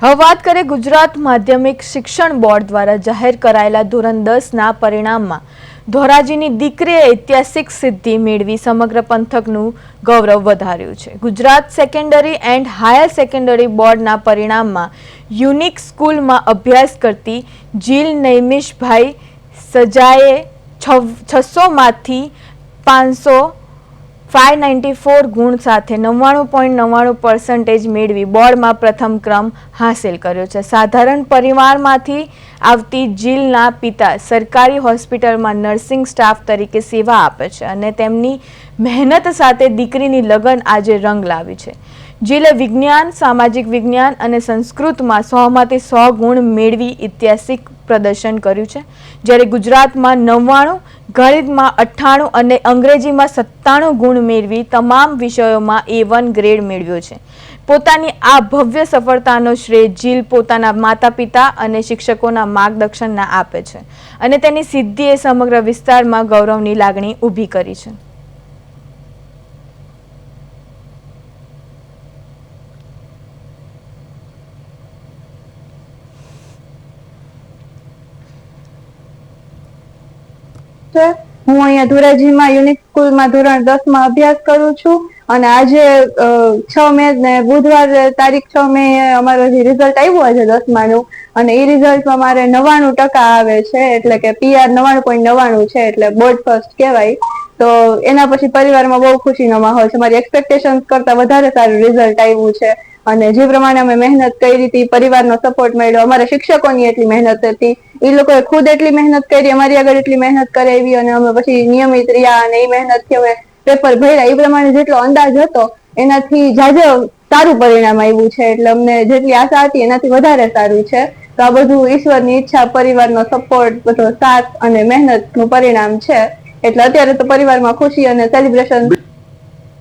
હવે વાત કરીએ ગુજરાત માધ્યમિક શિક્ષણ બોર્ડ દ્વારા જાહેર કરાયેલા ધોરણ 10ના પરિણામમાં ધોરાજીની દીકરીએ ઐતિહાસિક સિદ્ધિ મેળવી સમગ્ર પંથકનું ગૌરવ વધાર્યું છે। Gujarat secondary and higher secondary બોર્ડના પરિણામમાં યુનિક સ્કૂલમાં અભ્યાસ કરતી જીલ નૈમિષભાઈ સજાએ 600માંથી 594 ગુણ સાથે 99.99% મેળવી બોર્ડમાં પ્રથમ ક્રમ હાંસલ કર્યો છે। સાધારણ પરિવારમાંથી આવતી જીલના પિતા સરકારી હોસ્પિટલમાં નર્સિંગ સ્ટાફ તરીકે સેવા આપે છે અને તેમની મહેનત સાથે દીકરીની લગન આજે રંગ લાવી છે। જીલે વિજ્ઞાન, સામાજિક વિજ્ઞાન અને સંસ્કૃતમાં 100માંથી 100 ગુણ મેળવી ઐતિહાસિક પ્રદર્શન કર્યું છે, જ્યારે ગુજરાતમાં 99, ગણિતમાં 98 અને અંગ્રેજીમાં 97 ગુણ મેળવી તમામ વિષયોમાં A1 ગ્રેડ મેળવ્યો છે। પોતાની આ ભવ્ય સફળતાનો શ્રેય જીલ પોતાના માતા-પિતા અને શિક્ષકોના માર્ગદર્શનના આપે છે અને તેની સિદ્ધિએ સમગ્ર વિસ્તારમાં ગૌરવની લાગણી ઊભી કરી છે। હું અહીંયા ધોરાજીમાં યુનિક સ્કૂલમાં ધોરણ 10માં અભ્યાસ કરું છું અને આજે 6 મે ને બુધવાર તારીખ 6 મે અમારો જે રિઝલ્ટ આવ્યું છે 10માનું અને એ રિઝલ્ટમાં મારે 99% આવે છે, એટલે કે PR 99.99 છે, એટલે બોર્ડ ફર્સ્ટ કહેવાય। તો એના પછી પરિવારમાં બહુ ખુશીનો માહોલ છે। મારી એક્સપેક્ટેશન્સ કરતા વધારે સારું રિઝલ્ટ આવ્યું છે અને જે પ્રમાણે અમે મહેનત કરી હતી, પરિવારનો સપોર્ટ મળ્યો, અમારા શિક્ષકોની એટલી મહેનત હતી, એ લોકોએ ખુદ એટલી મહેનત કરી, અમારી આગળ એટલી મહેનત કરાવી અને અમે પછી નિયમિત રહ્યા અને એ મહેનતથી અમે પેપર ભર્યા। એ પ્રમાણે જેટલો અંદાજ હતો એનાથી જાજે સારું પરિણામ આવ્યું છે, એટલે અમને જેટલી આશા હતી એનાથી વધારે સારું છે। તો આ બધું ઈશ્વરની ઈચ્છા, પરિવારનો સપોર્ટ, બધો સાથ અને મહેનતનું પરિણામ છે, એટલે અત્યારે તો પરિવારમાં ખુશી અને સેલિબ્રેશન